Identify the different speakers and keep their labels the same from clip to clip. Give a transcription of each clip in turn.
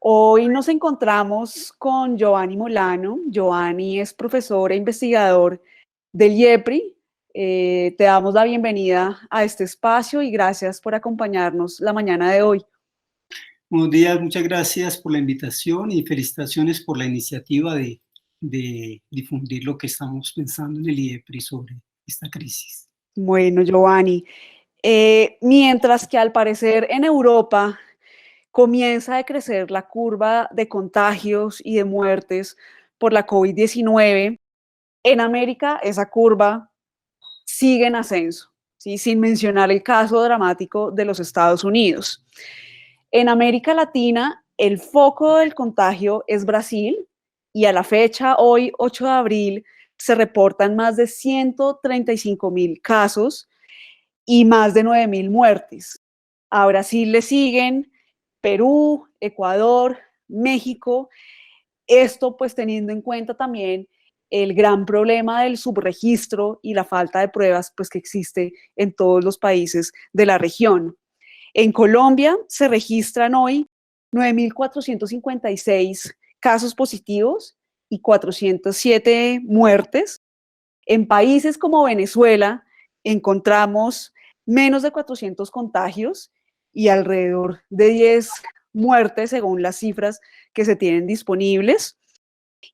Speaker 1: Hoy nos encontramos con Giovanni Molano. Giovanni es profesor e investigador del IEPRI. Te damos la bienvenida a este espacio y gracias por acompañarnos la mañana de hoy.
Speaker 2: Buenos días, muchas gracias por la invitación y felicitaciones por la iniciativa de difundir lo que estamos pensando en el IEPRI sobre esta crisis.
Speaker 1: Bueno, Giovanni, mientras que al parecer en Europa comienza a crecer la curva de contagios y de muertes por la COVID-19, en América esa curva sigue en ascenso, ¿sí? Sin mencionar el caso dramático de los Estados Unidos. En América Latina, el foco del contagio es Brasil y a la fecha, hoy 8 de abril, se reportan más de 135.000 casos y más de 9.000 muertes. A Brasil le siguen Perú, Ecuador, México. Esto pues teniendo en cuenta también el gran problema del subregistro y la falta de pruebas pues que existe en todos los países de la región. En Colombia se registran hoy 9.456 casos positivos y 407 muertes. En países como Venezuela encontramos menos de 400 contagios y alrededor de 10 muertes según las cifras que se tienen disponibles.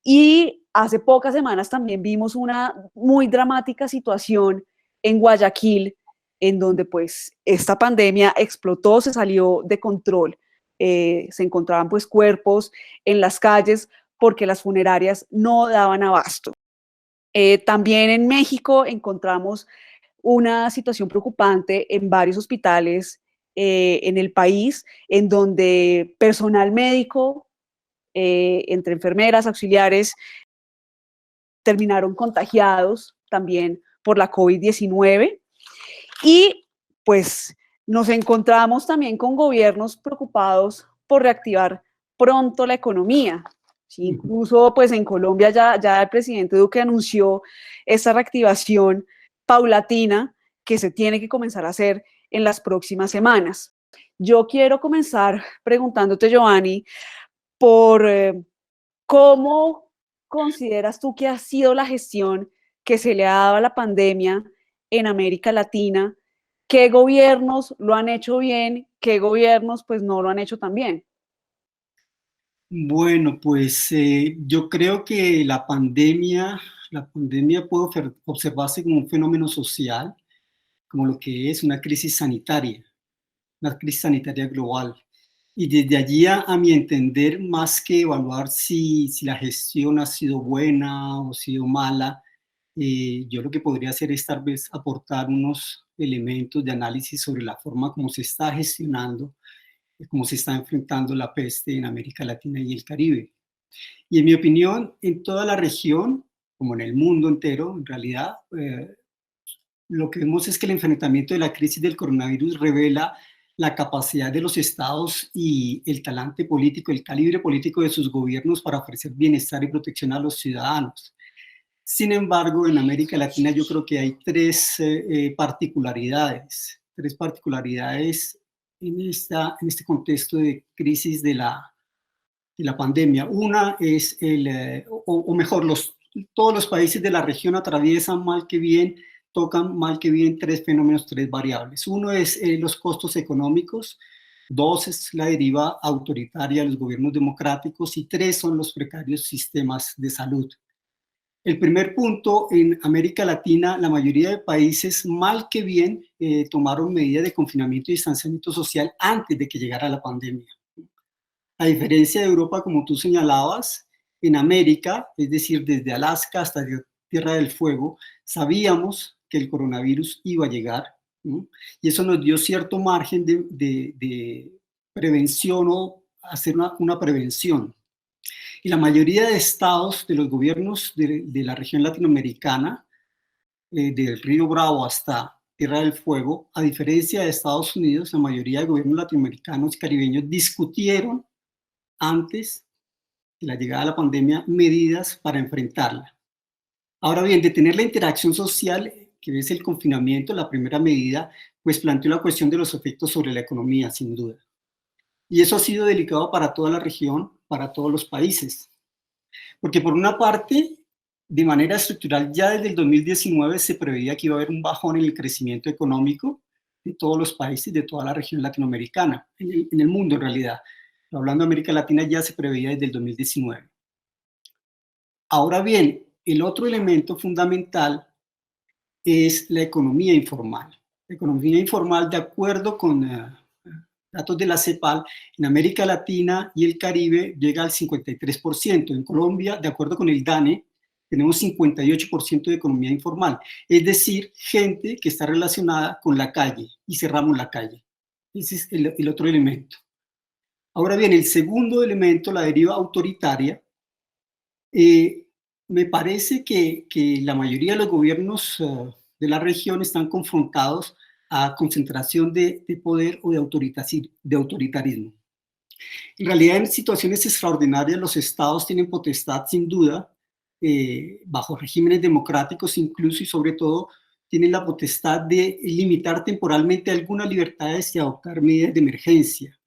Speaker 1: Y hace pocas semanas también vimos una muy dramática situación en Guayaquil, en donde pues esta pandemia explotó, se salió de control. Se encontraban pues cuerpos en las calles porque las funerarias no daban abasto. También en México encontramos una situación preocupante en varios hospitales en el país, en donde personal médico, entre enfermeras, auxiliares, terminaron contagiados también por la COVID-19 y pues nos encontramos también con gobiernos preocupados por reactivar pronto la economía. ¿Sí? Incluso pues en Colombia ya el presidente Duque anunció esa reactivación paulatina que se tiene que comenzar a hacer en las próximas semanas. Yo quiero comenzar preguntándote, Giovanni, por cómo consideras tú que ha sido la gestión que se le ha dado a la pandemia en América Latina. ¿Qué gobiernos lo han hecho bien? ¿Qué gobiernos pues no lo han hecho tan bien?
Speaker 2: Bueno, pues yo creo que la pandemia puede observarse como un fenómeno social, como lo que es una crisis sanitaria global. Y desde allí, a mi entender, más que evaluar si la gestión ha sido buena o ha sido mala, yo lo que podría hacer es tal vez aportar unos elementos de análisis sobre la forma como se está gestionando, cómo se está enfrentando la peste en América Latina y el Caribe. Y en mi opinión, en toda la región, como en el mundo entero, en realidad, lo que vemos es que el enfrentamiento de la crisis del coronavirus revela la capacidad de los estados y el talante político, el calibre político de sus gobiernos para ofrecer bienestar y protección a los ciudadanos. Sin embargo, en América Latina yo creo que hay tres particularidades en este contexto de crisis de la pandemia. Una es o mejor, todos los países de la región atraviesan tocan mal que bien tres fenómenos, tres variables. Uno es los costos económicos, dos es la deriva autoritaria de los gobiernos democráticos y tres son los precarios sistemas de salud. El primer punto, en América Latina, la mayoría de países mal que bien tomaron medidas de confinamiento y distanciamiento social antes de que llegara la pandemia. A diferencia de Europa, como tú señalabas, en América, es decir, desde Alaska hasta Tierra del Fuego, sabíamos que el coronavirus iba a llegar, ¿no? Y eso nos dio cierto margen de prevención o hacer una prevención. Y la mayoría de estados, de los gobiernos de la región latinoamericana, del Río Bravo hasta Tierra del Fuego, a diferencia de Estados Unidos, la mayoría de gobiernos latinoamericanos y caribeños discutieron antes de la llegada de la pandemia medidas para enfrentarla. Ahora bien, detener la interacción social, que es el confinamiento, la primera medida, pues planteó la cuestión de los efectos sobre la economía, sin duda. Y eso ha sido delicado para toda la región, para todos los países. Porque por una parte, de manera estructural, ya desde el 2019 se preveía que iba a haber un bajón en el crecimiento económico de todos los países, de toda la región latinoamericana, en el mundo en realidad. Pero hablando de América Latina ya se preveía desde el 2019. Ahora bien, el otro elemento fundamental es la economía informal. La economía informal, de acuerdo con datos de la CEPAL, en América Latina y el Caribe llega al 53%. En Colombia, de acuerdo con el DANE, tenemos 58% de economía informal, es decir, gente que está relacionada con la calle, y cerramos la calle. Ese es el otro elemento. Ahora bien, el segundo elemento, la deriva autoritaria, me parece que la mayoría de los gobiernos de la región están confrontados a concentración de poder o de autoritarismo. En realidad, en situaciones extraordinarias, los estados tienen potestad, sin duda, bajo regímenes democráticos incluso y sobre todo, tienen la potestad de limitar temporalmente algunas libertades y adoptar medidas de emergencia.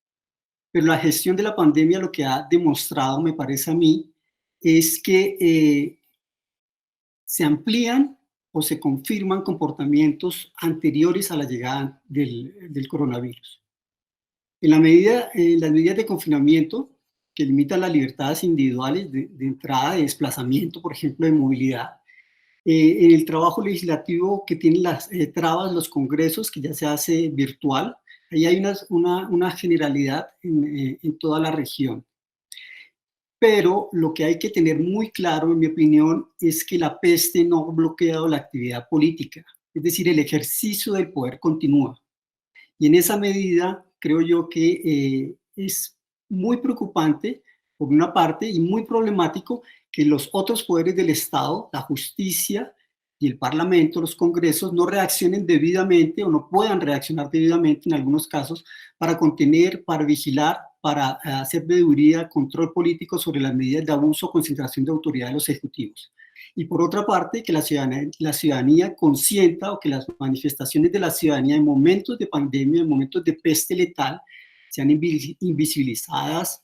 Speaker 2: Pero la gestión de la pandemia lo que ha demostrado, me parece a mí, es que se amplían o se confirman comportamientos anteriores a la llegada del coronavirus. En las medidas de confinamiento que limitan las libertades individuales de entrada, de desplazamiento, por ejemplo, de movilidad, en el trabajo legislativo que tienen las trabas, los congresos, que ya se hace virtual, ahí hay una generalidad en toda la región. Pero lo que hay que tener muy claro, en mi opinión, es que la peste no ha bloqueado la actividad política, es decir, el ejercicio del poder continúa. Y en esa medida, creo yo que es muy preocupante, por una parte, y muy problemático que los otros poderes del Estado, la justicia y el Parlamento, los congresos, no reaccionen debidamente o no puedan reaccionar debidamente en algunos casos para contener, para vigilar, para hacer veeduría, control político sobre las medidas de abuso o concentración de autoridad de los ejecutivos. Y por otra parte, que la ciudadanía consienta o que las manifestaciones de la ciudadanía en momentos de pandemia, en momentos de peste letal, sean invisibilizadas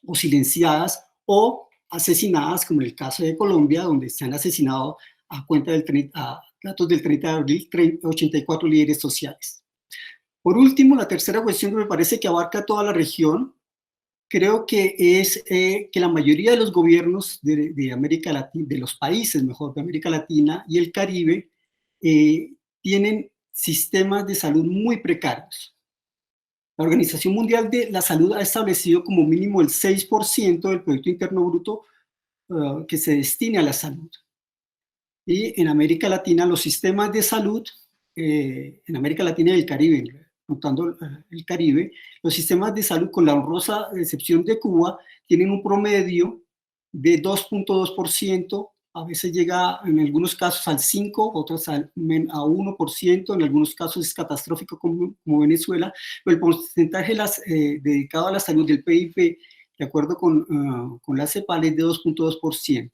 Speaker 2: o silenciadas o asesinadas, como en el caso de Colombia, donde se han asesinado a datos del 30 de abril 84 líderes sociales. Por último, la tercera cuestión que me parece que abarca toda la región, creo que es que la mayoría de los gobiernos de América Latina, de los países mejor de América Latina y el Caribe, tienen sistemas de salud muy precarios. La Organización Mundial de la Salud ha establecido como mínimo el 6% del Producto Interno Bruto que se destine a la salud. Y en América Latina los sistemas de salud, en América Latina y el Caribe, contando el Caribe, los sistemas de salud, con la honrosa excepción de Cuba, tienen un promedio de 2.2%, a veces llega en algunos casos al 5%, otros a 1%, en algunos casos es catastrófico como Venezuela, pero el porcentaje dedicado a la salud del PIB, de acuerdo con la CEPAL, es de 2.2%.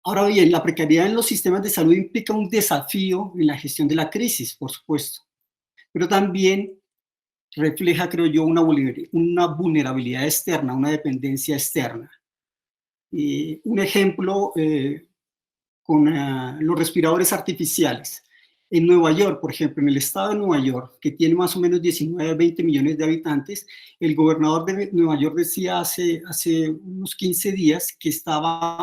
Speaker 2: Ahora bien, la precariedad en los sistemas de salud implica un desafío en la gestión de la crisis, por supuesto, pero también refleja, creo yo, una vulnerabilidad externa, una dependencia externa. Un ejemplo con los respiradores artificiales. En Nueva York, por ejemplo, en el estado de Nueva York, que tiene más o menos 19 a 20 millones de habitantes, el gobernador de Nueva York decía hace unos 15 días que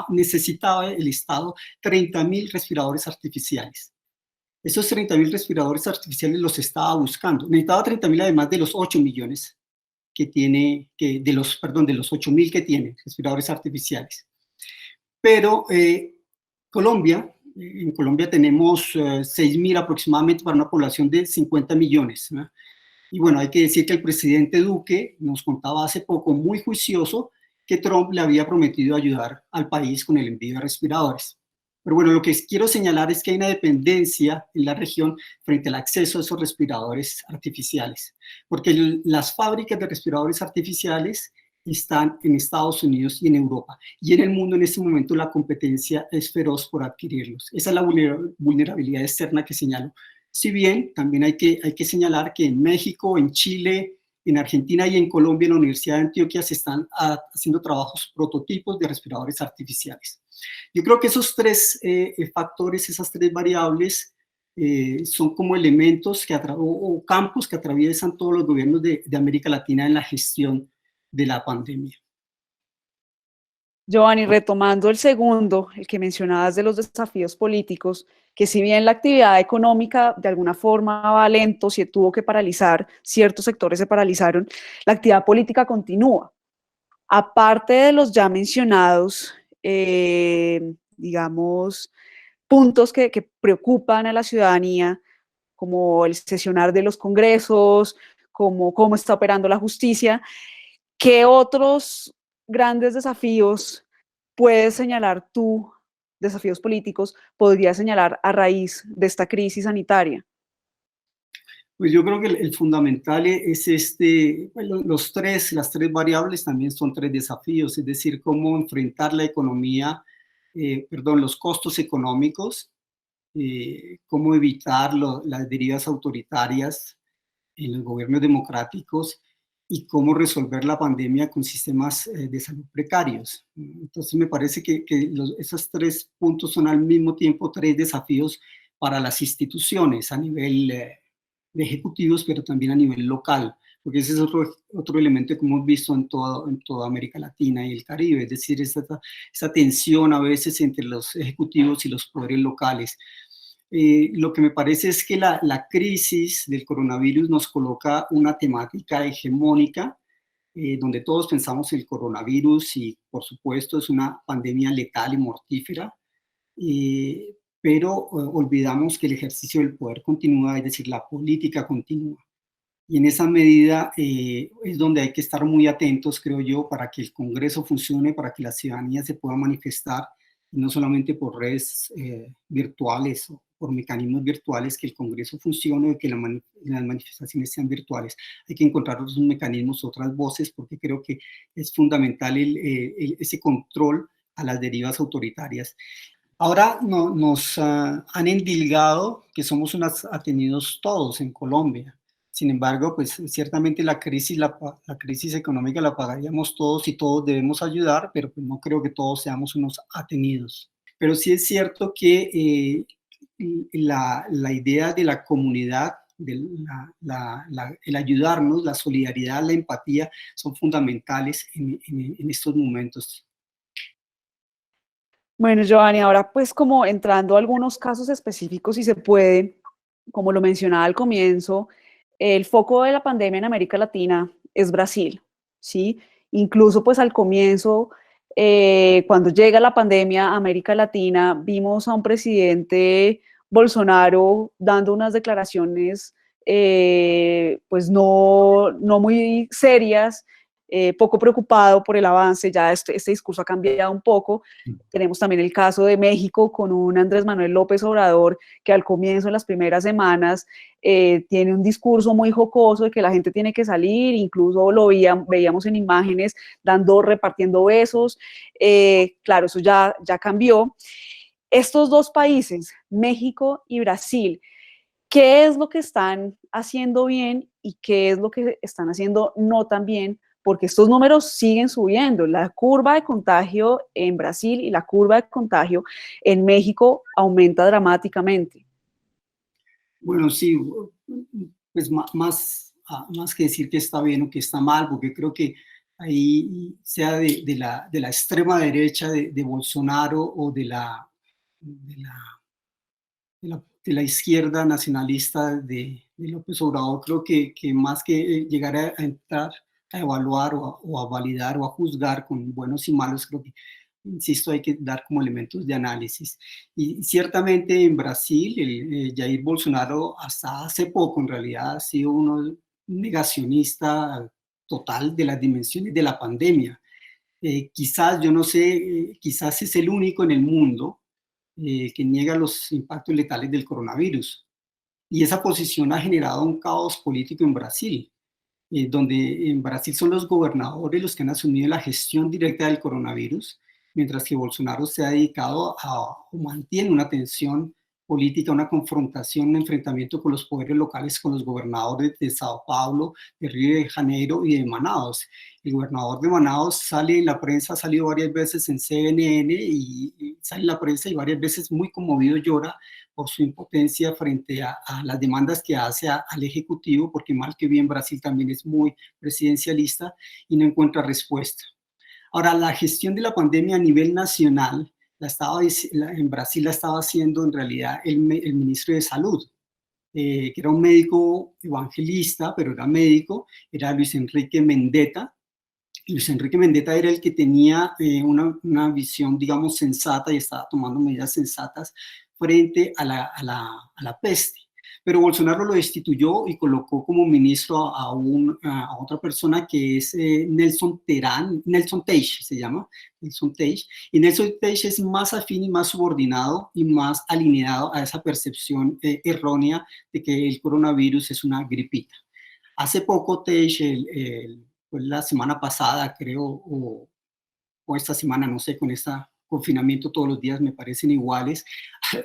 Speaker 2: necesitaba el estado 30.000 respiradores artificiales. Esos 30.000 respiradores artificiales los estaba buscando. Necesitaba 30.000 además de los 8 millones que tiene, de los 8.000 que tiene respiradores artificiales. Pero en Colombia tenemos 6.000 aproximadamente para una población de 50 millones. ¿No? Y bueno, hay que decir que el presidente Duque nos contaba hace poco, muy juicioso, que Trump le había prometido ayudar al país con el envío de respiradores. Pero bueno, lo que quiero señalar es que hay una dependencia en la región frente al acceso a esos respiradores artificiales, porque las fábricas de respiradores artificiales están en Estados Unidos y en Europa. Y en el mundo en este momento la competencia es feroz por adquirirlos. Esa es la vulnerabilidad externa que señalo. Si bien también hay que señalar que en México, en Chile, En Argentina y en Colombia, en la Universidad de Antioquia, se están haciendo trabajos prototipos de respiradores artificiales. Yo creo que esos tres factores, esas tres variables, son como elementos o campos que atraviesan todos los gobiernos de América Latina en la gestión de la pandemia.
Speaker 1: Giovanni, retomando el segundo, el que mencionabas de los desafíos políticos, que si bien la actividad económica de alguna forma va lento, si tuvo que paralizar, ciertos sectores se paralizaron, la actividad política continúa. Aparte de los ya mencionados, digamos, puntos que preocupan a la ciudadanía, como el sesionar de los congresos, como cómo está operando la justicia, ¿qué otros grandes desafíos puedes señalar tú, desafíos políticos, podrías señalar a raíz de esta crisis sanitaria?
Speaker 2: Pues yo creo que el fundamental es bueno, las tres variables también son tres desafíos, es decir, cómo enfrentar la economía, los costos económicos, cómo evitar las derivas autoritarias en los gobiernos democráticos y cómo resolver la pandemia con sistemas de salud precarios. Entonces me parece que esos tres puntos son al mismo tiempo tres desafíos para las instituciones a nivel de ejecutivos, pero también a nivel local, porque ese es otro elemento que hemos visto en toda América Latina y el Caribe, es decir, esta tensión a veces entre los ejecutivos y los poderes locales. Lo que me parece es que la crisis del coronavirus nos coloca una temática hegemónica, donde todos pensamos en el coronavirus y por supuesto es una pandemia letal y mortífera, pero olvidamos que el ejercicio del poder continúa, es decir, la política continúa. Y en esa medida es donde hay que estar muy atentos, creo yo, para que el Congreso funcione, para que la ciudadanía se pueda manifestar, y no solamente por redes virtuales o por mecanismos virtuales, que el Congreso funcione y que las manifestaciones sean virtuales. Hay que encontrar otros mecanismos, otras voces, porque creo que es fundamental ese control a las derivas autoritarias. Ahora nos han endilgado que somos unos atenidos todos en Colombia. Sin embargo, pues ciertamente la crisis económica la pagaríamos todos y todos debemos ayudar, pero pues no creo que todos seamos unos atenidos. Pero sí es cierto que la idea de la comunidad, el ayudarnos, la solidaridad, la empatía, son fundamentales en estos momentos.
Speaker 1: Bueno, Giovanni, ahora pues como entrando a algunos casos específicos, si se puede, como lo mencionaba al comienzo, el foco de la pandemia en América Latina es Brasil, ¿sí? Incluso pues al comienzo, cuando llega la pandemia a América Latina, vimos a un presidente Bolsonaro dando unas declaraciones pues no muy serias, poco preocupado por el avance, ya este discurso ha cambiado un poco. Tenemos también el caso de México con un Andrés Manuel López Obrador que al comienzo, en las primeras semanas, tiene un discurso muy jocoso de que la gente tiene que salir, incluso veíamos en imágenes repartiendo besos. Claro, eso ya cambió. Estos dos países, México y Brasil, ¿qué es lo que están haciendo bien y qué es lo que están haciendo no tan bien? Porque estos números siguen subiendo. La curva de contagio en Brasil y la curva de contagio en México aumenta dramáticamente.
Speaker 2: Bueno, sí, pues más que decir que está bien o que está mal, porque creo que ahí, sea de la extrema derecha de Bolsonaro o de la izquierda nacionalista de López Obrador, creo que más que llegar a entrar a evaluar o a validar o a juzgar con buenos y malos, creo que, insisto, hay que dar como elementos de análisis. Y ciertamente en Brasil, Jair Bolsonaro hasta hace poco en realidad ha sido un negacionista total de las dimensiones de la pandemia. Quizás, yo no sé, quizás es el único en el mundo que niega los impactos letales del coronavirus. Y esa posición ha generado un caos político en Brasil, donde en Brasil son los gobernadores los que han asumido la gestión directa del coronavirus, mientras que Bolsonaro se ha dedicado o mantiene una tensión política, una confrontación, un enfrentamiento con los poderes locales, con los gobernadores de Sao Paulo, de Río de Janeiro y de Manaus. El gobernador de Manaus sale en la prensa, ha salido varias veces en CNN y sale en la prensa y varias veces muy conmovido llora por su impotencia frente a las demandas que hace al Ejecutivo, porque mal que bien Brasil también es muy presidencialista y no encuentra respuesta. Ahora, la gestión de la pandemia a nivel nacional, en Brasil la estaba haciendo en realidad el ministro de Salud, que era un médico evangelista, pero era médico, era Luis Enrique Mendetta. Luis Enrique Mendetta era el que tenía una visión, digamos, sensata y estaba tomando medidas sensatas frente a la peste. Pero Bolsonaro lo destituyó y colocó como ministro a otra persona que es Nelson Teich se llama, Nelson Teich. Y Nelson Teich es más afín y más subordinado y más alineado a esa percepción errónea de que el coronavirus es una gripita. Hace poco Teich, pues la semana pasada creo, o esta semana, no sé, con este confinamiento todos los días me parecen iguales.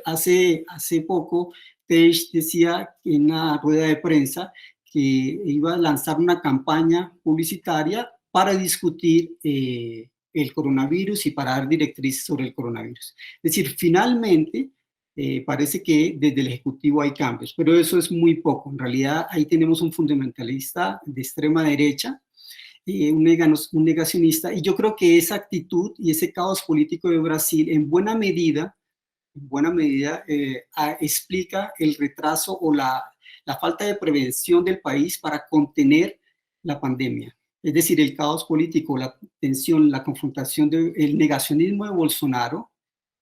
Speaker 2: Hace poco, Teich decía en una rueda de prensa que iba a lanzar una campaña publicitaria para discutir el coronavirus y para dar directrices sobre el coronavirus. Es decir, finalmente parece que desde el Ejecutivo hay cambios, pero eso es muy poco. En realidad ahí tenemos un fundamentalista de extrema derecha, un negacionista, y yo creo que esa actitud y ese caos político de Brasil en buena medida explica el retraso o la falta de prevención del país para contener la pandemia. Es decir, el caos político, la tensión, la confrontación, el negacionismo de Bolsonaro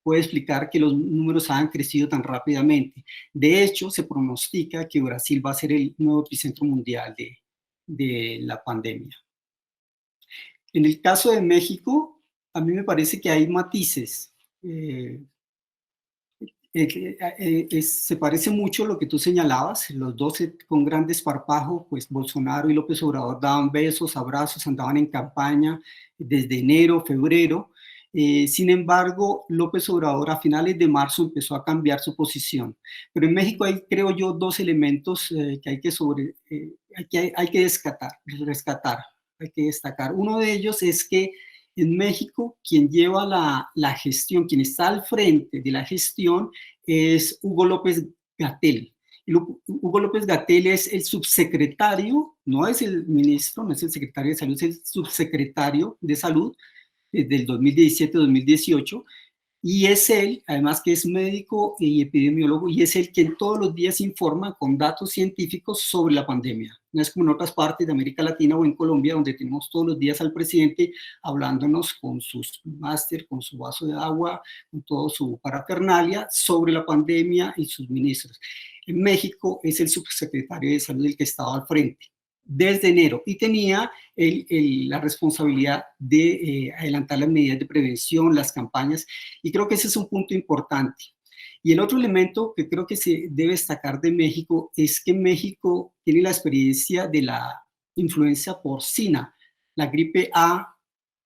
Speaker 2: puede explicar que los números hayan crecido tan rápidamente. De hecho, se pronostica que Brasil va a ser el nuevo epicentro mundial de la pandemia. En el caso de México, a mí me parece que hay matices. Se parece mucho lo que tú señalabas, los dos con gran desparpajo, pues Bolsonaro y López Obrador daban besos, abrazos, andaban en campaña desde enero, febrero. Sin embargo, López Obrador a finales de marzo empezó a cambiar su posición. Pero en México hay, creo yo, dos elementos que hay que rescatar, hay que destacar. Uno de ellos es que en México quien lleva la gestión, quien está al frente de la gestión es Hugo López-Gatell. Hugo López-Gatell es el subsecretario, no es el ministro, no es el secretario de salud, es el subsecretario de salud desde el 2017-2018, y es él, además que es médico y epidemiólogo, y es él quien todos los días informa con datos científicos sobre la pandemia. No es como en otras partes de América Latina o en Colombia, donde tenemos todos los días al presidente hablándonos con sus máster, con su vaso de agua, con todo su parafernalia sobre la pandemia y sus ministros. En México es el subsecretario de salud el que estaba al frente desde enero y tenía la responsabilidad de adelantar las medidas de prevención, las campañas, y creo que ese es un punto importante. Y el otro elemento que creo que se debe destacar de México es que México tiene la experiencia de la influenza porcina, la gripe A,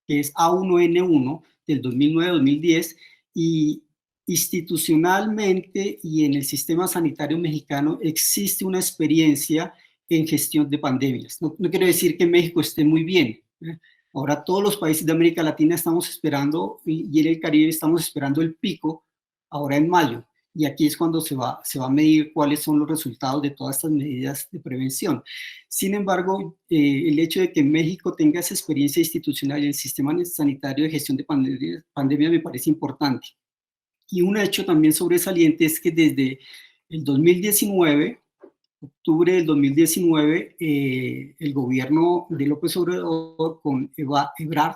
Speaker 2: que es A1N1 del 2009-2010, y institucionalmente y en el sistema sanitario mexicano existe una experiencia en gestión de pandemias. No quiero decir que México esté muy bien. Ahora todos los países de América Latina estamos esperando, y en el Caribe estamos esperando el pico, ahora en mayo. Y aquí es cuando se va a medir cuáles son los resultados de todas estas medidas de prevención. Sin embargo, el hecho de que México tenga esa experiencia institucional en el sistema sanitario de gestión de pandemia me parece importante. Y un hecho también sobresaliente es que desde el 2019, octubre del 2019, el gobierno de López Obrador con Ebrard,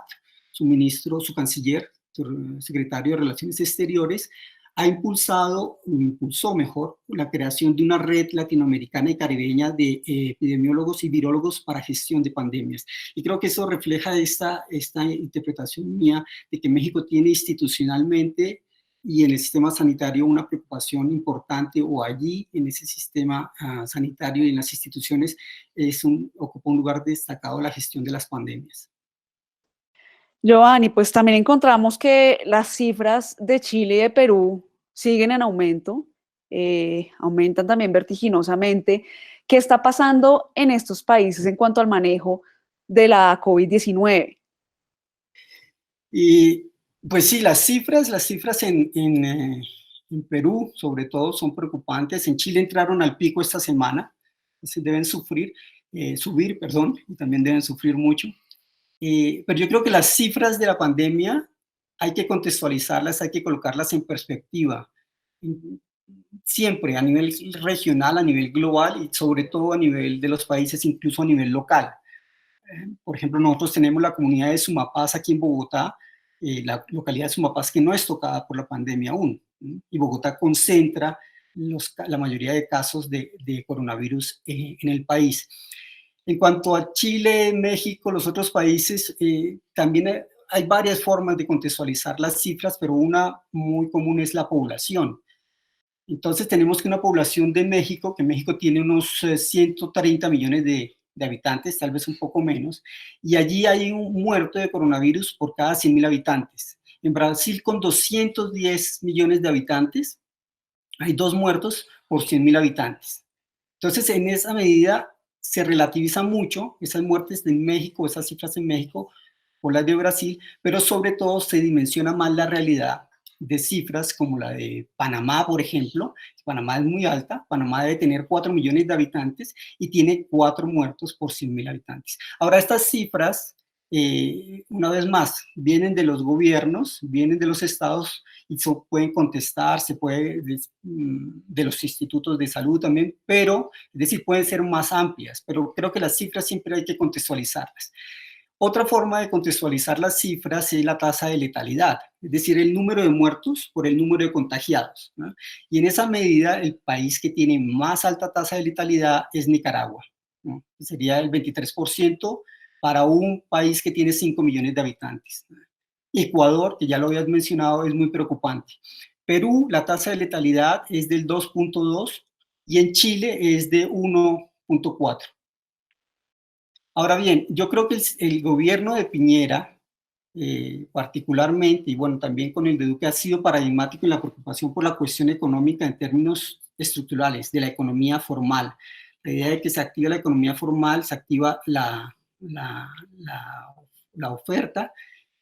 Speaker 2: su ministro, su canciller, su secretario de Relaciones Exteriores, impulsó mejor, la creación de una red latinoamericana y caribeña de epidemiólogos y virólogos para gestión de pandemias. Y creo que eso refleja esta interpretación mía de que México tiene institucionalmente y en el sistema sanitario una preocupación importante, o allí en ese sistema sanitario y en las instituciones ocupa un lugar destacado la gestión de las pandemias.
Speaker 1: Giovanni, pues también encontramos que las cifras de Chile y de Perú siguen en aumento. aumentan también vertiginosamente. ¿Qué está pasando en estos países en cuanto al manejo de la COVID-19?
Speaker 2: Y pues sí, las cifras en Perú, sobre todo, son preocupantes. En Chile entraron al pico esta semana, se deben subir, perdón, y también deben sufrir mucho. Pero yo creo que las cifras de la pandemia hay que contextualizarlas, hay que colocarlas en perspectiva, siempre a nivel regional, a nivel global y sobre todo a nivel de los países, incluso a nivel local. Por ejemplo, nosotros tenemos la comunidad de Sumapaz aquí en Bogotá, la localidad de Sumapaz que no es tocada por la pandemia aún, y Bogotá concentra la mayoría de casos de coronavirus en el país. En cuanto a Chile, México, los otros países, también hay varias formas de contextualizar las cifras, pero una muy común es la población. Entonces tenemos que una población de México, que México tiene unos 130 millones de habitantes, tal vez un poco menos, y allí hay un muerto de coronavirus por cada 100.000 habitantes. En Brasil, con 210 millones de habitantes, hay 2 muertos por 100.000 habitantes. Entonces, en esa medida se relativiza mucho esas muertes de México, esas cifras en México, por las de Brasil, pero sobre todo se dimensiona más la realidad de cifras como la de Panamá, por ejemplo. Panamá es muy alta, Panamá debe tener 4 millones de habitantes y tiene 4 muertos por 100.000 habitantes. Ahora, estas cifras, una vez más, vienen de los gobiernos, vienen de los estados y se pueden contestar, se puede de los institutos de salud también, pero, es decir, pueden ser más amplias, pero creo que las cifras siempre hay que contextualizarlas. Otra forma de contextualizar las cifras es la tasa de letalidad, es decir, el número de muertos por el número de contagiados, ¿no? Y en esa medida, el país que tiene más alta tasa de letalidad es Nicaragua, ¿no? Sería el 23% para un país que tiene 5 millones de habitantes. Ecuador, que ya lo habías mencionado, es muy preocupante. Perú, la tasa de letalidad es del 2.2 y en Chile es de 1.4. Ahora bien, yo creo que el gobierno de Piñera, particularmente, y bueno, también con el de Duque, ha sido paradigmático en la preocupación por la cuestión económica en términos estructurales, de la economía formal. La idea de que se activa la economía formal, se activa la oferta,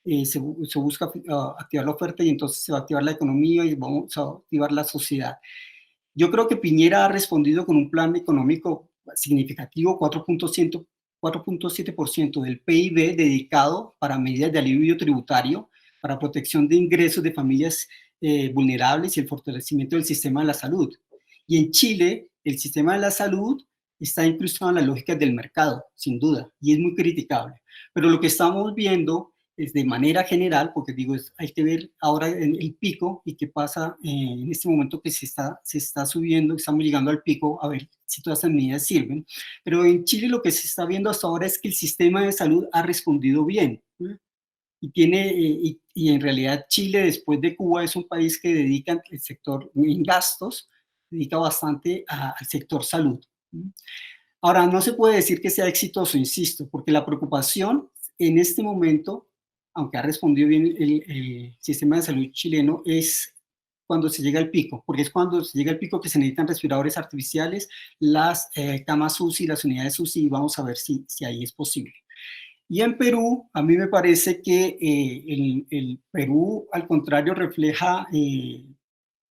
Speaker 2: se busca activar la oferta y entonces se va a activar la economía y vamos a activar la sociedad. Yo creo que Piñera ha respondido con un plan económico significativo, 4.7% del PIB dedicado para medidas de alivio tributario, para protección de ingresos de familias vulnerables y el fortalecimiento del sistema de la salud. Y en Chile, el sistema de la salud está incluso en las lógicas del mercado, sin duda, y es muy criticable. Pero lo que estamos viendo es de manera general, porque digo, hay que ver ahora el pico y qué pasa en este momento que se está subiendo, estamos llegando al pico, a ver si todas esas medidas sirven. Pero en Chile lo que se está viendo hasta ahora es que el sistema de salud ha respondido bien, ¿no? Y en realidad Chile, después de Cuba, es un país que dedica el sector en gastos, dedica bastante al sector salud. Ahora, no se puede decir que sea exitoso, insisto, porque la preocupación en este momento, aunque ha respondido bien el sistema de salud chileno, es cuando se llega al pico, porque es cuando se llega al pico que se necesitan respiradores artificiales, las camas UCI, las unidades UCI, y vamos a ver si ahí es posible. Y en Perú, a mí me parece que el Perú, al contrario, refleja, en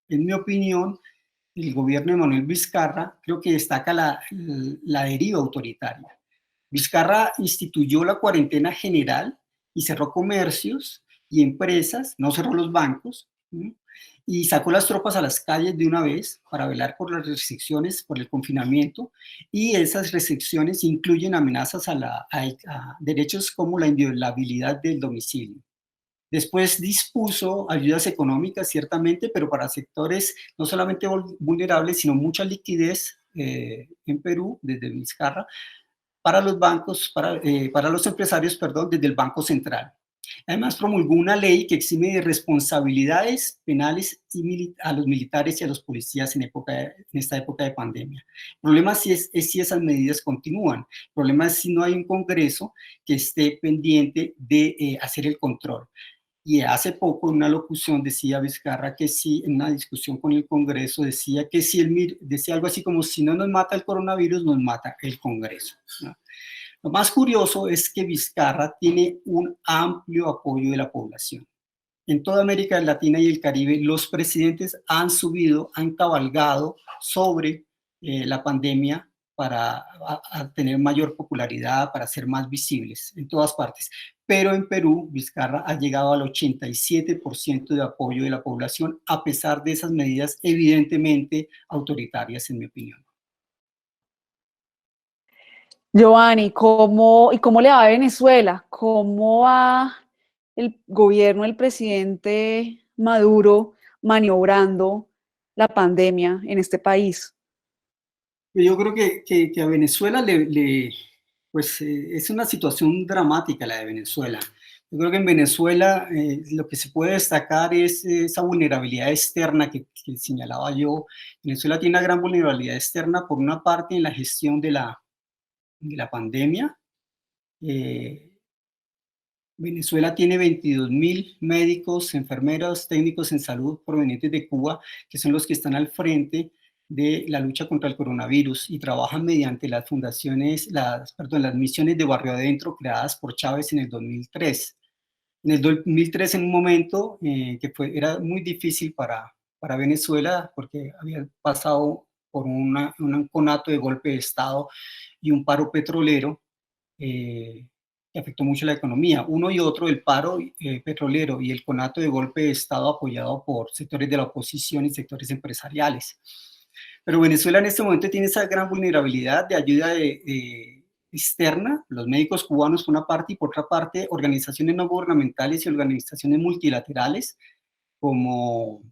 Speaker 2: mi opinión, el gobierno de Manuel Vizcarra, creo que destaca la deriva autoritaria. Vizcarra instituyó la cuarentena general y cerró comercios y empresas, no cerró los bancos, ¿sí? Y sacó las tropas a las calles de una vez para velar por las restricciones, por el confinamiento, y esas restricciones incluyen amenazas a derechos como la inviolabilidad del domicilio. Después dispuso ayudas económicas, ciertamente, pero para sectores no solamente vulnerables, sino mucha liquidez en Perú, desde Vizcarra, para los bancos, para los empresarios, perdón, desde el Banco Central. Además, promulgó una ley que exime de responsabilidades penales a los militares y a los policías en esta época de pandemia. El problema es si esas medidas continúan. El problema es si no hay un Congreso que esté pendiente de hacer el control. Y hace poco en una locución decía Vizcarra que sí, en una discusión con el Congreso, decía que si decía algo así como si no nos mata el coronavirus, nos mata el Congreso, ¿no? Lo más curioso es que Vizcarra tiene un amplio apoyo de la población. En toda América Latina y el Caribe, los presidentes han subido, han cabalgado sobre la pandemia para a tener mayor popularidad, para ser más visibles en todas partes. Pero en Perú, Vizcarra ha llegado al 87% de apoyo de la población, a pesar de esas medidas evidentemente autoritarias, en mi opinión.
Speaker 1: Giovanni, ¿cómo le va a Venezuela? ¿Cómo va el gobierno del presidente Maduro maniobrando la pandemia en este país?
Speaker 2: Yo creo que a Venezuela pues es una situación dramática la de Venezuela. Yo creo que en Venezuela lo que se puede destacar es esa vulnerabilidad externa que señalaba yo. Venezuela tiene una gran vulnerabilidad externa, por una parte en la gestión de la pandemia. Eh, Venezuela tiene 22.000 médicos, enfermeros, técnicos en salud provenientes de Cuba, que son los que están al frente de la lucha contra el coronavirus y trabajan mediante las las misiones de Barrio Adentro creadas por Chávez en el 2003. En el 2003, en un momento era muy difícil para Venezuela, porque había pasado por un conato de golpe de Estado y un paro petrolero, que afectó mucho la economía. Uno y otro, el paro petrolero y el conato de golpe de Estado apoyado por sectores de la oposición y sectores empresariales. Pero Venezuela en este momento tiene esa gran vulnerabilidad de ayuda externa, los médicos cubanos por una parte, y por otra parte organizaciones no gubernamentales y organizaciones multilaterales como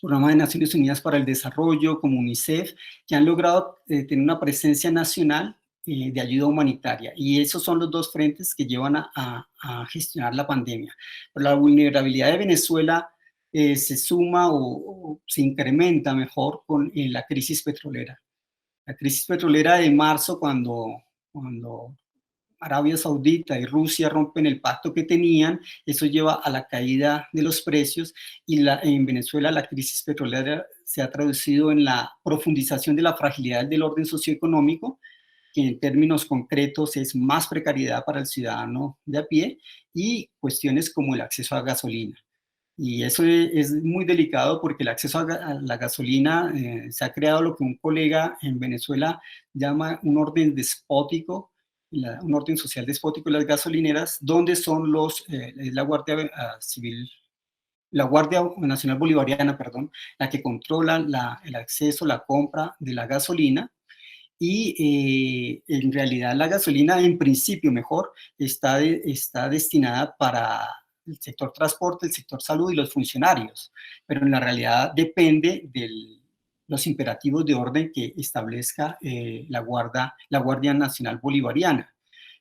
Speaker 2: Programa de Naciones Unidas para el Desarrollo, como UNICEF, que han logrado tener una presencia nacional de ayuda humanitaria. Y esos son los dos frentes que llevan a gestionar la pandemia. Pero la vulnerabilidad de Venezuela se suma o se incrementa mejor con la crisis petrolera. La crisis petrolera de marzo, cuando Arabia Saudita y Rusia rompen el pacto que tenían, eso lleva a la caída de los precios, y en Venezuela la crisis petrolera se ha traducido en la profundización de la fragilidad del orden socioeconómico, que en términos concretos es más precariedad para el ciudadano de a pie y cuestiones como el acceso a gasolina. Y eso es muy delicado porque el acceso a la gasolina, se ha creado lo que un colega en Venezuela llama un orden despótico, un orden social despótico en las gasolineras, donde son la Guardia Civil, la Guardia Nacional Bolivariana, perdón, la que controla el acceso, la compra de la gasolina. Y en realidad la gasolina, en principio mejor, está destinada para el sector transporte, el sector salud y los funcionarios, pero en la realidad depende de los imperativos de orden que establezca la Guardia Nacional Bolivariana.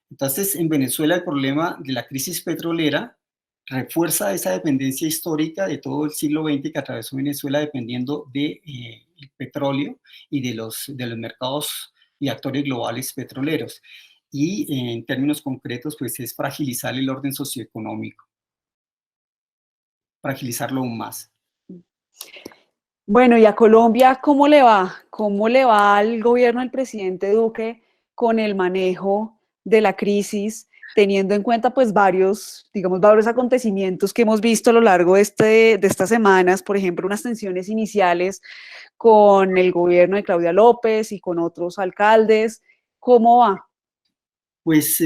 Speaker 2: Entonces, en Venezuela el problema de la crisis petrolera refuerza esa dependencia histórica de todo el siglo XX que atravesó Venezuela, dependiendo del petróleo y de los mercados y actores globales petroleros. Y en términos concretos, pues es fragilizar el orden socioeconómico, fragilizarlo aún más.
Speaker 1: Bueno, y a Colombia, ¿cómo le va? ¿Cómo le va al gobierno del presidente Duque con el manejo de la crisis, teniendo en cuenta pues varios acontecimientos que hemos visto a lo largo de estas semanas? Por ejemplo, unas tensiones iniciales con el gobierno de Claudia López y con otros alcaldes. ¿Cómo va?
Speaker 2: Pues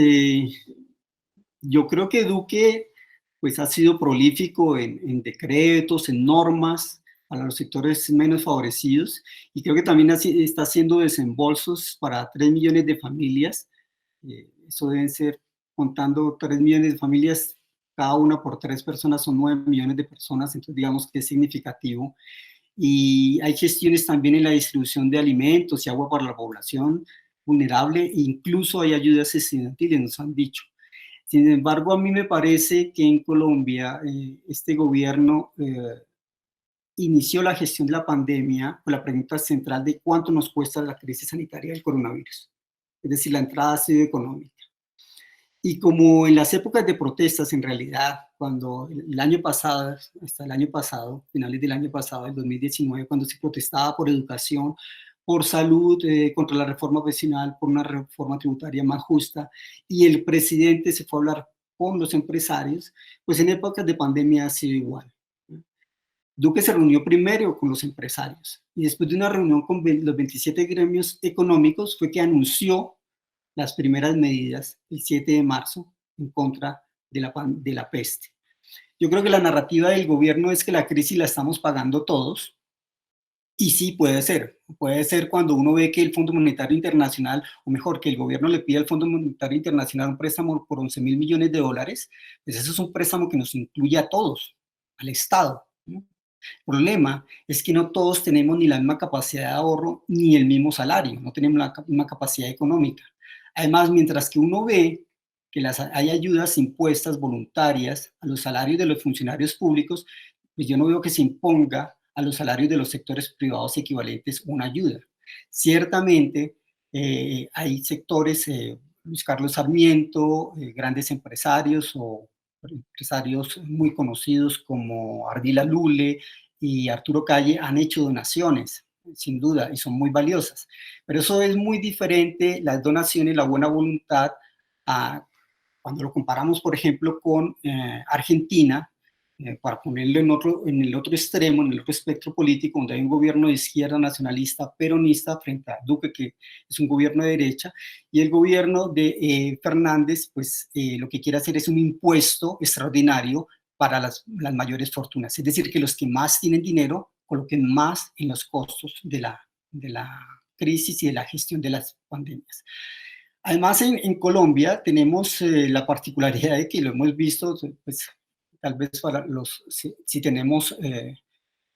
Speaker 2: yo creo que Duque pues, ha sido prolífico en decretos, en normas para los sectores menos favorecidos, y creo que también está haciendo desembolsos para 3 millones de familias. Eso deben ser, contando 3 millones de familias, cada una por 3 personas son 9 millones de personas, entonces digamos que es significativo. Y hay gestiones también en la distribución de alimentos y agua para la población vulnerable, e incluso hay ayudas estudiantiles, nos han dicho. Sin embargo, a mí me parece que en Colombia este gobierno inició la gestión de la pandemia con la pregunta central de cuánto nos cuesta la crisis sanitaria del coronavirus, es decir, la entrada ha sido económica. Y como en las épocas de protestas, en realidad, cuando el año pasado, hasta el año pasado, finales del año pasado, el 2019, cuando se protestaba por educación, por salud, contra la reforma pensional, por una reforma tributaria más justa, y el presidente se fue a hablar con los empresarios, pues en épocas de pandemia ha sido igual. Duque se reunió primero con los empresarios y después de una reunión con los 27 gremios económicos fue que anunció las primeras medidas el 7 de marzo en contra de la peste. Yo creo que la narrativa del gobierno es que la crisis la estamos pagando todos, y sí puede ser cuando uno ve que el Fondo Monetario Internacional, o mejor, que el gobierno le pide al Fondo Monetario Internacional un préstamo por 11.000 millones de dólares, pues eso es un préstamo que nos incluye a todos, al Estado, ¿no? El problema es que no todos tenemos ni la misma capacidad de ahorro ni el mismo salario, no tenemos la misma capacidad económica. Además, mientras que uno ve que hay ayudas impuestas voluntarias a los salarios de los funcionarios públicos, pues yo no veo que se imponga a los salarios de los sectores privados equivalentes una ayuda. Ciertamente hay sectores, Luis Carlos Sarmiento, grandes empresarios o empresarios muy conocidos como Ardila Lule y Arturo Calle han hecho donaciones, sin duda, y son muy valiosas. Pero eso es muy diferente, las donaciones, la buena voluntad, a, cuando lo comparamos, por ejemplo, con Argentina, para ponerlo en el otro extremo, en el otro espectro político, donde hay un gobierno de izquierda nacionalista, peronista, frente a Duque, que es un gobierno de derecha, y el gobierno de Fernández, pues lo que quiere hacer es un impuesto extraordinario para las mayores fortunas, es decir, que los que más tienen dinero coloquen más en los costos de la crisis y de la gestión de las pandemias. Además, en Colombia tenemos la particularidad de que lo hemos visto, pues, tal vez para si tenemos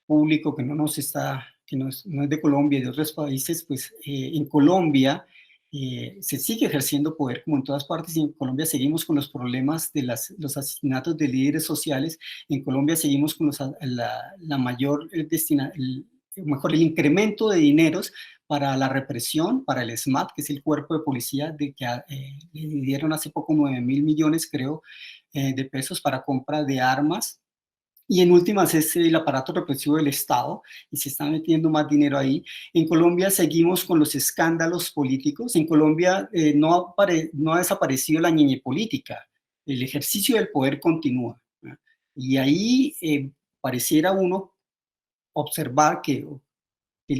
Speaker 2: público que no nos está, que no es de Colombia y de otros países, pues en Colombia se sigue ejerciendo poder como en todas partes, y en Colombia seguimos con los problemas de los asesinatos de líderes sociales. En Colombia seguimos con la mayor mejor, el incremento de dineros para la represión, para el SMAT, que es el cuerpo de policía, de que le dieron hace poco 9.000 millones, creo, de pesos para compra de armas. Y en últimas es el aparato represivo del Estado, y se está metiendo más dinero ahí. En Colombia seguimos con los escándalos políticos. En Colombia no ha desaparecido la ñeñe política. El ejercicio del poder continúa, ¿no? Y ahí pareciera uno observar que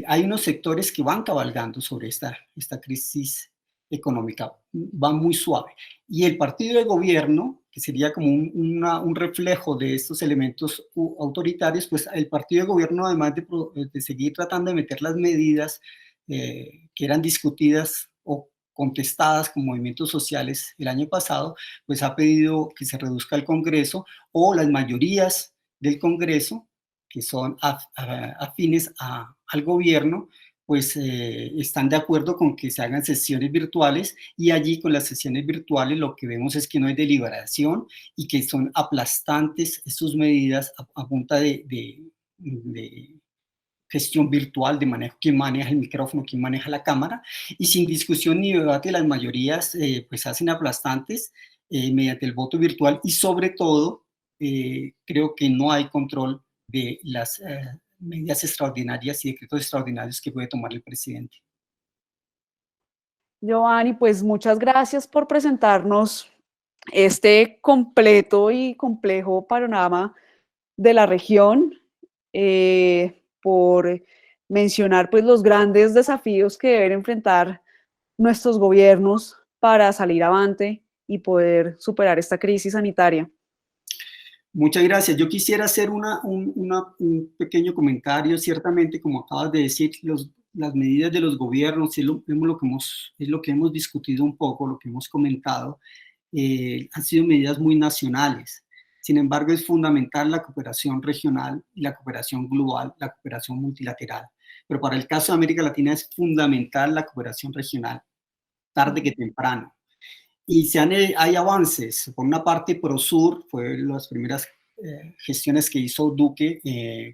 Speaker 2: hay unos sectores que van cabalgando sobre esta crisis económica, va muy suave. Y el partido de gobierno, que sería como un reflejo de estos elementos autoritarios, pues el partido de gobierno, además de seguir tratando de meter las medidas que eran discutidas o contestadas con movimientos sociales el año pasado, pues ha pedido que se reduzca el Congreso o las mayorías del Congreso que son afines al gobierno, pues están de acuerdo con que se hagan sesiones virtuales, y allí con las sesiones virtuales lo que vemos es que no hay deliberación y que son aplastantes sus medidas a punta de gestión virtual, de manejo, quién maneja el micrófono, quién maneja la cámara, y sin discusión ni debate las mayorías pues hacen aplastantes mediante el voto virtual, y sobre todo creo que no hay control de las medidas extraordinarias y decretos extraordinarios que puede tomar el presidente.
Speaker 1: Giovanni, pues muchas gracias por presentarnos este completo y complejo panorama de la región, por mencionar pues los grandes desafíos que deben enfrentar nuestros gobiernos para salir avante y poder superar esta crisis sanitaria.
Speaker 2: Muchas gracias. Yo quisiera hacer un pequeño comentario. Ciertamente, como acabas de decir, las medidas de los gobiernos es lo que hemos discutido un poco, lo que hemos comentado, han sido medidas muy nacionales. Sin embargo, es fundamental la cooperación regional y la cooperación global, la cooperación multilateral. Pero para el caso de América Latina es fundamental la cooperación regional, tarde que temprano. Y hay avances. Por una parte, Prosur fue las primeras gestiones que hizo Duque.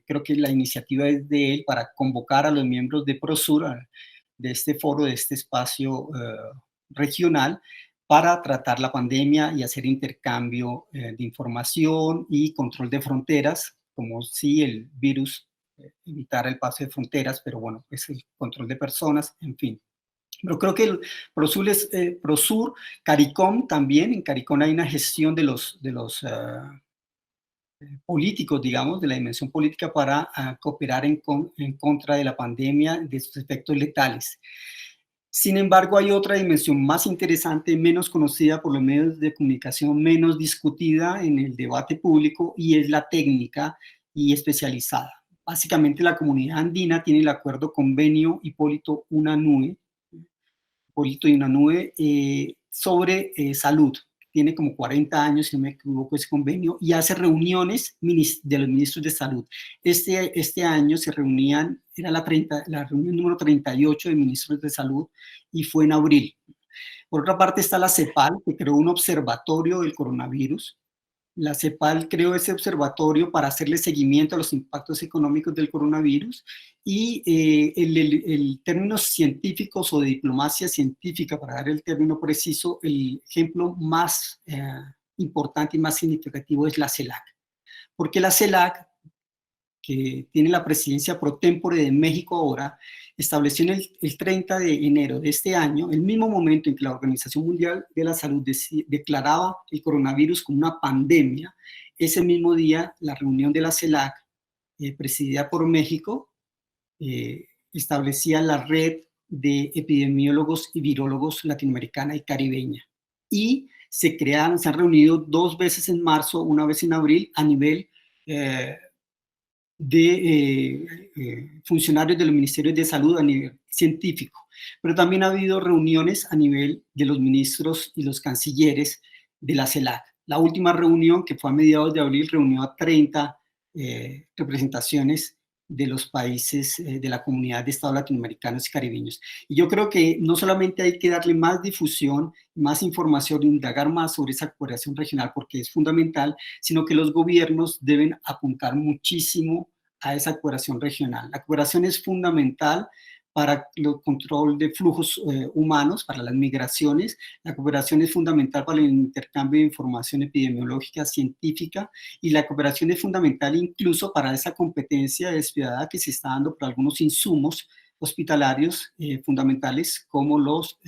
Speaker 2: Creo que la iniciativa es de él para convocar a los miembros de Prosur, de este foro, de este espacio regional, para tratar la pandemia y hacer intercambio de información y control de fronteras, como si el virus evitara el paso de fronteras, pero bueno, es el control de personas, en fin. Pero creo que el Prosur, Prosur, CARICOM también, en CARICOM hay una gestión de los políticos, digamos, de la dimensión política para cooperar en contra de la pandemia, de sus efectos letales. Sin embargo, hay otra dimensión más interesante, menos conocida por los medios de comunicación, menos discutida en el debate público, y es la técnica y especializada. Básicamente, la comunidad andina tiene el acuerdo convenio Hipólito Unanue, sobre salud. Tiene como 40 años, si no me equivoco, ese convenio, y hace reuniones de los ministros de salud. Este año se reunían, era la reunión número 38 de ministros de salud, y fue en abril. Por otra parte está la CEPAL, que creó un observatorio del coronavirus. La CEPAL creó ese observatorio para hacerle seguimiento a los impactos económicos del coronavirus, y el términos científicos o de diplomacia científica, para dar el término preciso, el ejemplo más importante y más significativo es la CELAC. Porque la CELAC, que tiene la presidencia pro tempore de México ahora, estableció en el 30 de enero de este año, el mismo momento en que la Organización Mundial de la Salud declaraba el coronavirus como una pandemia, ese mismo día la reunión de la CELAC, presidida por México, establecía la red de epidemiólogos y virólogos latinoamericana y caribeña. Y se han reunido 2 veces en marzo, una vez en abril, a nivel de funcionarios de los ministerios de salud a nivel científico, pero también ha habido reuniones a nivel de los ministros y los cancilleres de la CELAC. La última reunión, que fue a mediados de abril, reunió a 30 representaciones de los países de la comunidad de estados latinoamericanos y caribeños. Y yo creo que no solamente hay que darle más difusión, más información, indagar más sobre esa cooperación regional, porque es fundamental, sino que los gobiernos deben apuntar muchísimo a esa cooperación regional. La cooperación es fundamental para el control de flujos humanos, para las migraciones. La cooperación es fundamental para el intercambio de información epidemiológica, científica, y la cooperación es fundamental incluso para esa competencia despiadada que se está dando por algunos insumos hospitalarios fundamentales, como los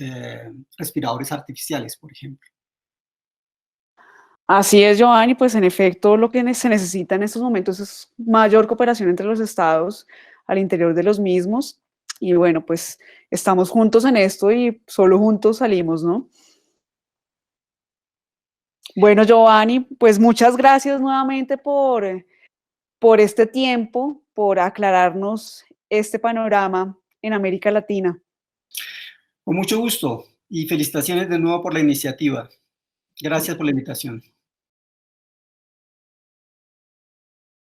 Speaker 2: respiradores artificiales, por ejemplo.
Speaker 1: Así es, Giovanni, pues en efecto lo que se necesita en estos momentos es mayor cooperación entre los estados al interior de los mismos. Y bueno, pues estamos juntos en esto y solo juntos salimos, ¿no? Bueno, Giovanni, pues muchas gracias nuevamente por este tiempo, por aclararnos este panorama en América Latina.
Speaker 2: Con mucho gusto y felicitaciones de nuevo por la iniciativa. Gracias por la invitación.